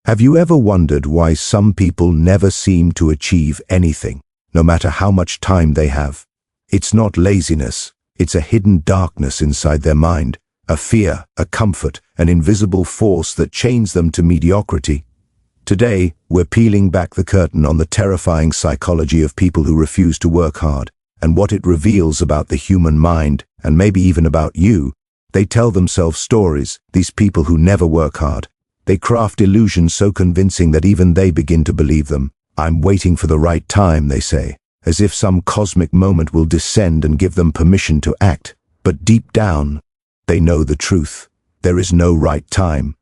Have you ever wondered why some people never seem to achieve anything, no matter how much time they have? It's not laziness, it's a hidden darkness inside their mind, a fear, a comfort, an invisible force that chains them to mediocrity. Today, we're peeling back the curtain on the terrifying psychology of people who refuse to work hard, and what it reveals about the human mind, and maybe even about you. They tell themselves stories, these people who never work hard. They craft illusions so convincing that even they begin to believe them. I'm waiting for the right time, they say, as if some cosmic moment will descend and give them permission to act. But deep down, they know the truth. There is no right time.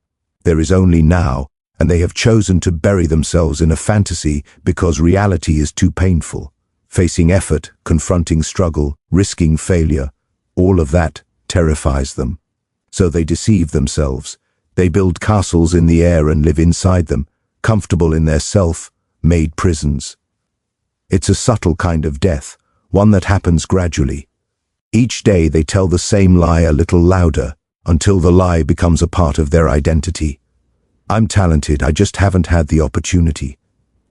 There is only now, and they have chosen to bury themselves in a fantasy because reality is too painful. Facing effort, confronting struggle, risking failure, all of that terrifies them. So they deceive themselves. They build castles in the air and live inside them, comfortable in their self-made prisons. It's a subtle kind of death, one that happens gradually. Each day they tell the same lie a little louder, until the lie becomes a part of their identity. I'm talented, I just haven't had the opportunity.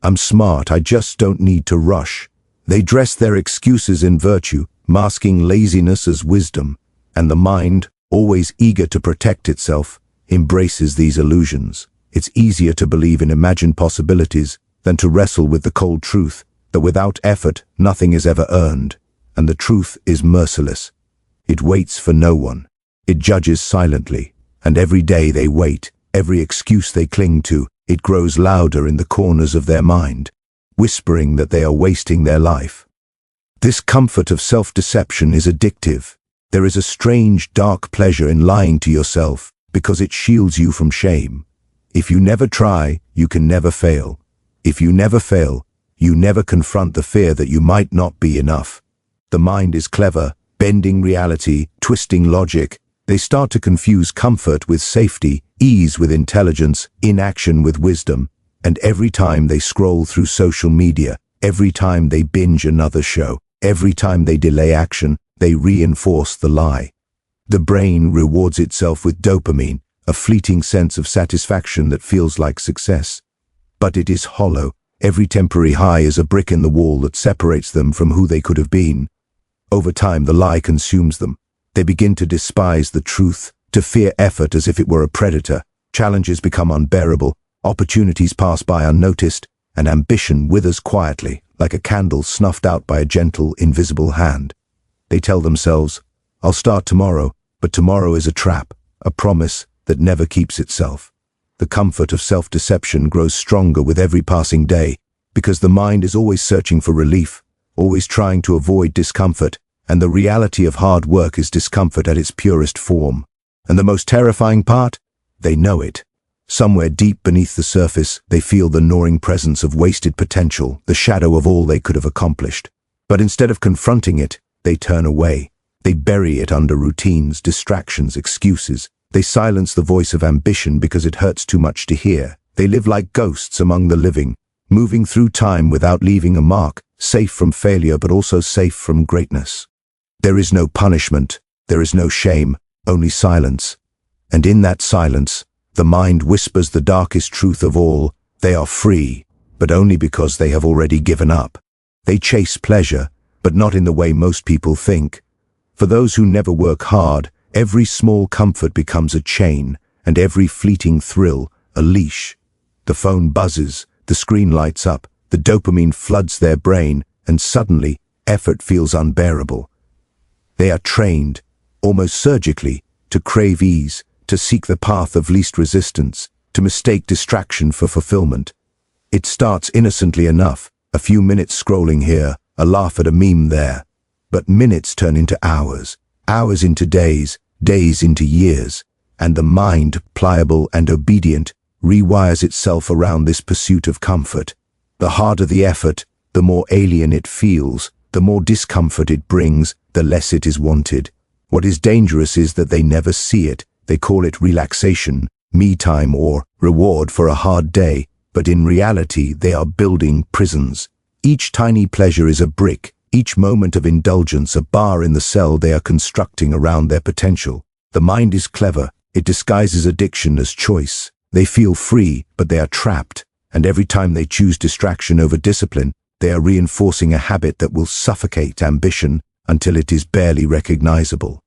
I'm smart, I just don't need to rush. They dress their excuses in virtue, masking laziness as wisdom, and the mind, always eager to protect itself, embraces these illusions. It's easier to believe in imagined possibilities than to wrestle with the cold truth that without effort, nothing is ever earned, and the truth is merciless. It waits for no one. It judges silently, and every day they wait, every excuse they cling to, it grows louder in the corners of their mind, whispering that they are wasting their life. This comfort of self-deception is addictive. There is a strange, dark pleasure in lying to yourself because it shields you from shame. If you never try, you can never fail. If you never fail, you never confront the fear that you might not be enough. The mind is clever, bending reality, twisting logic. They start to confuse comfort with safety, ease with intelligence, inaction with wisdom. And every time they scroll through social media, every time they binge another show, every time they delay action, they reinforce the lie. The brain rewards itself with dopamine, a fleeting sense of satisfaction that feels like success. But it is hollow. Every temporary high is a brick in the wall that separates them from who they could have been. Over time, the lie consumes them. They begin to despise the truth, to fear effort as if it were a predator. Challenges become unbearable, opportunities pass by unnoticed, and ambition withers quietly, like a candle snuffed out by a gentle, invisible hand. They tell themselves, "I'll start tomorrow," but tomorrow is a trap, a promise that never keeps itself. The comfort of self-deception grows stronger with every passing day, because the mind is always searching for relief, always trying to avoid discomfort, and the reality of hard work is discomfort at its purest form. And the most terrifying part? They know it. Somewhere deep beneath the surface, they feel the gnawing presence of wasted potential, the shadow of all they could have accomplished. But instead of confronting it, they turn away. They bury it under routines, distractions, excuses. They silence the voice of ambition because it hurts too much to hear. They live like ghosts among the living, moving through time without leaving a mark, safe from failure but also safe from greatness. There is no punishment, there is no shame, only silence. And in that silence, the mind whispers the darkest truth of all: they are free, but only because they have already given up. They chase pleasure, but not in the way most people think. For those who never work hard, every small comfort becomes a chain, and every fleeting thrill, a leash. The phone buzzes, the screen lights up, the dopamine floods their brain, and suddenly, effort feels unbearable. They are trained, almost surgically, to crave ease, to seek the path of least resistance, to mistake distraction for fulfillment. It starts innocently enough, a few minutes scrolling here, a laugh at a meme there. But minutes turn into hours, hours into days, days into years, and the mind, pliable and obedient, rewires itself around this pursuit of comfort. The harder the effort, the more alien it feels, the more discomfort it brings, the less it is wanted. What is dangerous is that they never see it. They call it relaxation, me time, or reward for a hard day, but in reality they are building prisons. Each tiny pleasure is a brick, each moment of indulgence a bar in the cell they are constructing around their potential. The mind is clever, it disguises addiction as choice. They feel free, but they are trapped, and every time they choose distraction over discipline, they are reinforcing a habit that will suffocate ambition until it is barely recognizable.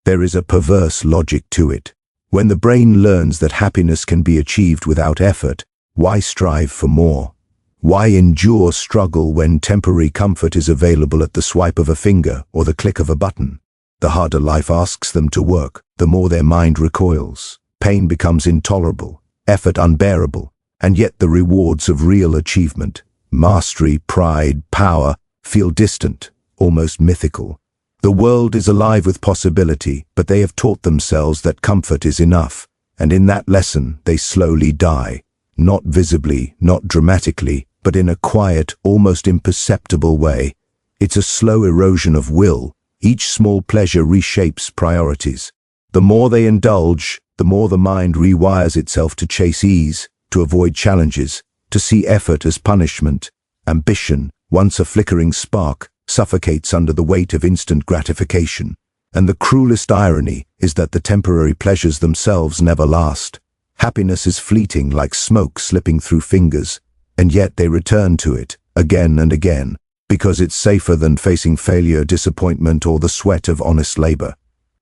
There is a perverse logic to it. When the brain learns that happiness can be achieved without effort, why strive for more? Why endure struggle when temporary comfort is available at the swipe of a finger or the click of a button? The harder life asks them to work, the more their mind recoils. Pain becomes intolerable, effort unbearable, and yet the rewards of real achievement, mastery, pride, power, feel distant, almost mythical. The world is alive with possibility, but they have taught themselves that comfort is enough, and in that lesson they slowly die, not visibly, not dramatically, but in a quiet, almost imperceptible way. It's a slow erosion of will. Each small pleasure reshapes priorities. The more they indulge, the more the mind rewires itself to chase ease, to avoid challenges, to see effort as punishment. Ambition, once a flickering spark, suffocates under the weight of instant gratification. And the cruelest irony is that the temporary pleasures themselves never last. Happiness is fleeting, like smoke slipping through fingers, and yet they return to it, again and again, because it's safer than facing failure, disappointment, or the sweat of honest labor.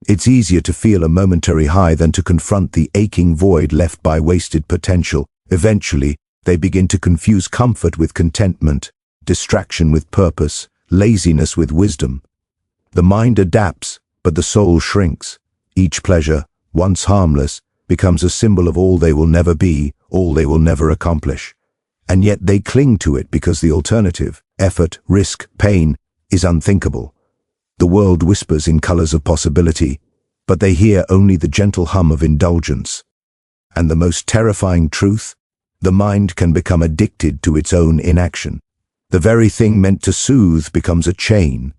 It's easier to feel a momentary high than to confront the aching void left by wasted potential. Eventually, they begin to confuse comfort with contentment, distraction with purpose, laziness with wisdom. The mind adapts, but the soul shrinks. Each pleasure, once harmless, becomes a symbol of all they will never be, all they will never accomplish. And yet they cling to it because the alternative, effort, risk, pain, is unthinkable. The world whispers in colors of possibility, but they hear only the gentle hum of indulgence. And the most terrifying truth, the mind can become addicted to its own inaction. The very thing meant to soothe becomes a chain.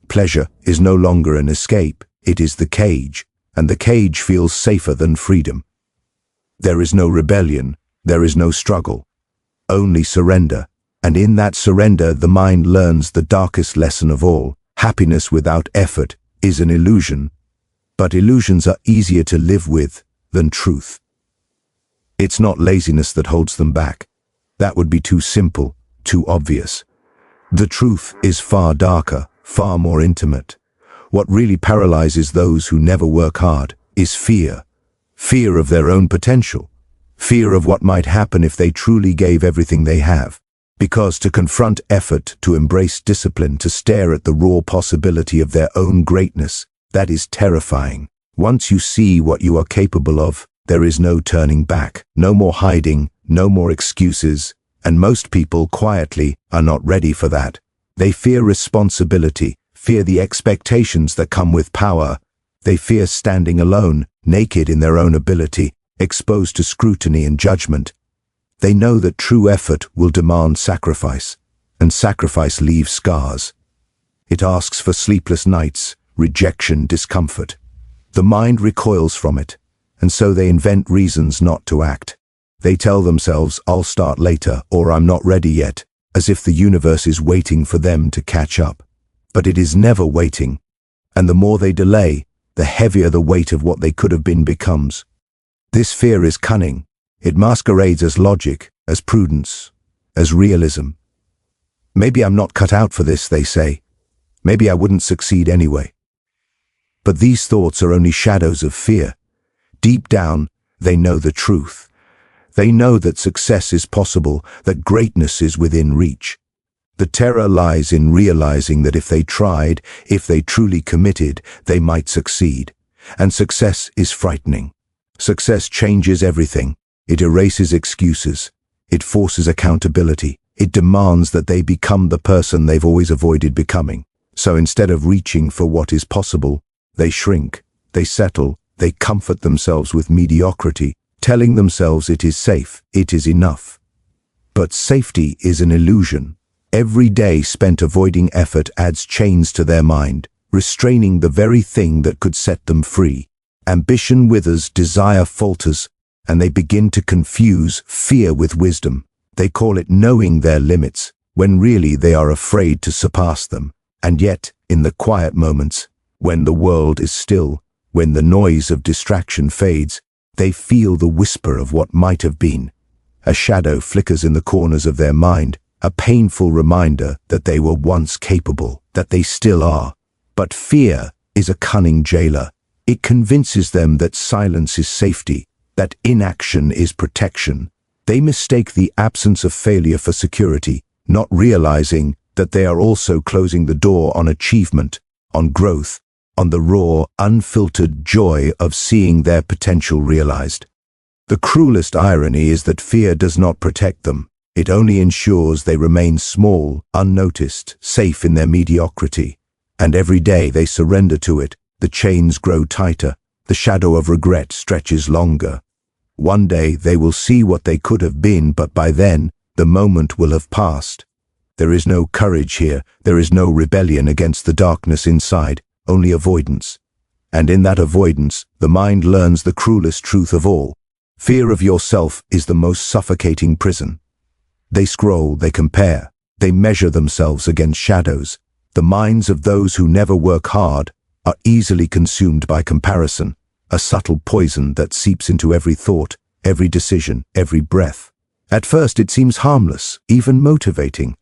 Pleasure is no longer an escape, it is the cage, and the cage feels safer than freedom. There is no rebellion, there is no struggle, only surrender, and in that surrender the mind learns the darkest lesson of all. Happiness without effort is an illusion, but illusions are easier to live with than truth. It's not laziness that holds them back. That would be too simple, too obvious. The truth is far darker, far more intimate. What really paralyzes those who never work hard is fear. Fear of their own potential. Fear of what might happen if they truly gave everything they have. Because to confront effort, to embrace discipline, to stare at the raw possibility of their own greatness, that is terrifying. Once you see what you are capable of, there is no turning back, no more hiding, no more excuses, and most people quietly are not ready for that. They fear responsibility, fear the expectations that come with power. They fear standing alone, naked in their own ability, exposed to scrutiny and judgment. They know that true effort will demand sacrifice, and sacrifice leaves scars. It asks for sleepless nights, rejection, discomfort. The mind recoils from it, and so they invent reasons not to act. They tell themselves, "I'll start later," or "I'm not ready yet," as if the universe is waiting for them to catch up. But it is never waiting, and the more they delay, the heavier the weight of what they could have been becomes. This fear is cunning. It masquerades as logic, as prudence, as realism. Maybe I'm not cut out for this, they say. Maybe I wouldn't succeed anyway. But these thoughts are only shadows of fear. Deep down, they know the truth. They know that success is possible, that greatness is within reach. The terror lies in realizing that if they tried, if they truly committed, they might succeed. And success is frightening. Success changes everything. It erases excuses. It forces accountability. It demands that they become the person they've always avoided becoming. So instead of reaching for what is possible, they shrink, they settle, they comfort themselves with mediocrity, telling themselves it is safe, it is enough. But safety is an illusion. Every day spent avoiding effort adds chains to their mind, restraining the very thing that could set them free. Ambition withers, desire falters, and they begin to confuse fear with wisdom. They call it knowing their limits, when really they are afraid to surpass them. And yet, in the quiet moments, when the world is still, when the noise of distraction fades, They feel the whisper of what might have been. A shadow flickers in the corners of their mind, a painful reminder that they were once capable, that they still are. But fear is a cunning jailer. It convinces them that silence is safety, that inaction is protection. They mistake the absence of failure for security, not realizing that they are also closing the door on achievement, on growth, on the raw, unfiltered joy of seeing their potential realized. The cruelest irony is that fear does not protect them. It only ensures they remain small, unnoticed, safe in their mediocrity. And every day they surrender to it, the chains grow tighter, the shadow of regret stretches longer. One day they will see what they could have been, but by then, the moment will have passed. There is no courage here, there is no rebellion against the darkness inside, only avoidance. And in that avoidance, the mind learns the cruelest truth of all. Fear of yourself is the most suffocating prison. They scroll, they compare, they measure themselves against shadows. The minds of those who never work hard are easily consumed by comparison, a subtle poison that seeps into every thought, every decision, every breath. At first it seems harmless, even motivating.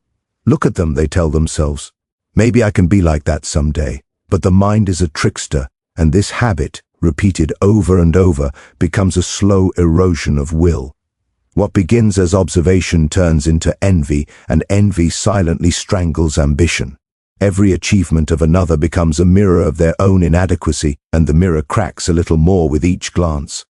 Look at them, they tell themselves. Maybe I can be like that someday. But the mind is a trickster, and this habit, repeated over and over, becomes a slow erosion of will. What begins as observation turns into envy, and envy silently strangles ambition. Every achievement of another becomes a mirror of their own inadequacy, and the mirror cracks a little more with each glance.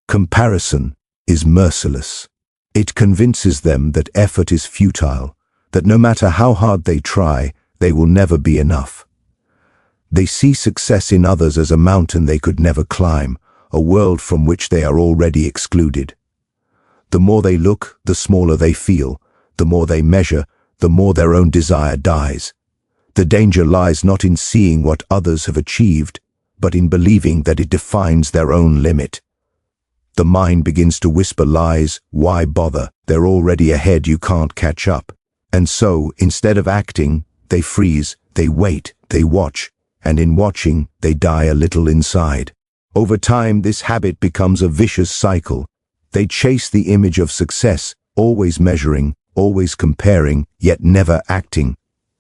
Comparison is merciless. It convinces them that effort is futile, that no matter how hard they try, they will never be enough. They see success in others as a mountain they could never climb, a world from which they are already excluded. The more they look, the smaller they feel. The more they measure, the more their own desire dies. The danger lies not in seeing what others have achieved, but in believing that it defines their own limit. The mind begins to whisper lies. Why bother? They're already ahead, you can't catch up. And so, instead of acting, they freeze, they wait, they watch. And in watching, they die a little inside. Over time, this habit becomes a vicious cycle. They chase the image of success, always measuring, always comparing, yet never acting.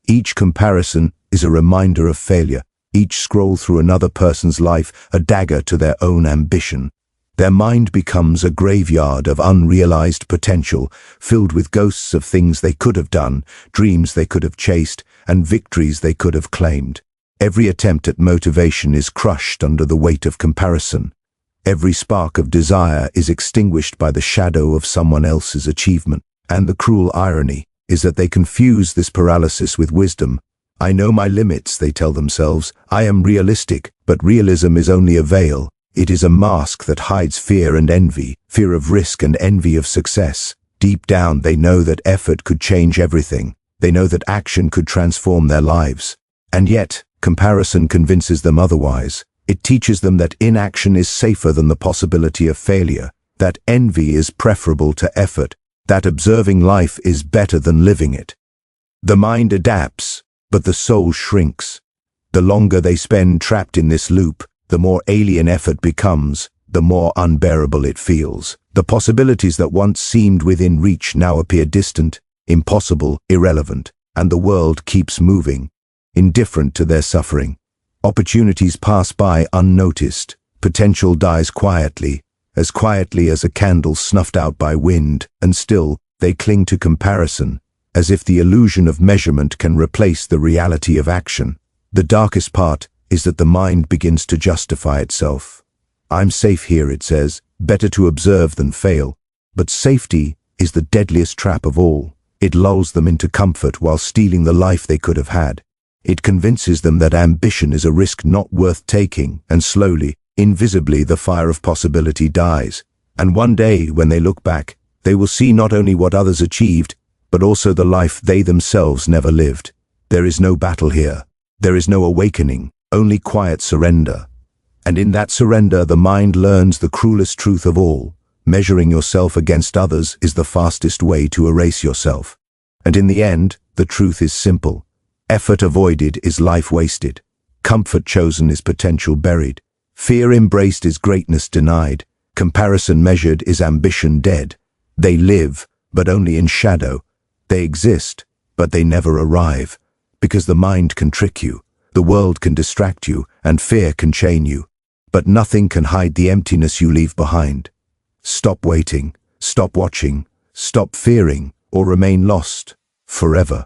Each comparison is a reminder of failure. Each scroll through another person's life, a dagger to their own ambition. Their mind becomes a graveyard of unrealized potential, filled with ghosts of things they could have done, dreams they could have chased, and victories they could have claimed. Every attempt at motivation is crushed under the weight of comparison. Every spark of desire is extinguished by the shadow of someone else's achievement. And the cruel irony is that they confuse this paralysis with wisdom. I know my limits, they tell themselves. I am realistic, but realism is only a veil. It is a mask that hides fear and envy, fear of risk and envy of success. Deep down, they know that effort could change everything. They know that action could transform their lives. And yet, comparison convinces them otherwise. It teaches them that inaction is safer than the possibility of failure, that envy is preferable to effort, that observing life is better than living it. The mind adapts, but the soul shrinks. The longer they spend trapped in this loop, the more alien effort becomes, the more unbearable it feels. The possibilities that once seemed within reach now appear distant, impossible, irrelevant, and the world keeps moving, indifferent to their suffering. Opportunities pass by unnoticed. Potential dies quietly as a candle snuffed out by wind, and still they cling to comparison, as if the illusion of measurement can replace the reality of action. The darkest part is that the mind begins to justify itself. I'm safe here, it says, better to observe than fail. But safety is the deadliest trap of all. It lulls them into comfort while stealing the life they could have had. It convinces them that ambition is a risk not worth taking, and slowly, invisibly, the fire of possibility dies. And one day, when they look back, they will see not only what others achieved, but also the life they themselves never lived. There is no battle here. There is no awakening, only quiet surrender. And in that surrender, the mind learns the cruelest truth of all. Measuring yourself against others is the fastest way to erase yourself. And in the end, the truth is simple. Effort avoided is life wasted. Comfort chosen is potential buried. Fear embraced is greatness denied. Comparison measured is ambition dead. They live, but only in shadow. They exist, but they never arrive. Because the mind can trick you, the world can distract you, and fear can chain you. But nothing can hide the emptiness you leave behind. Stop waiting, stop watching, stop fearing, or remain lost forever.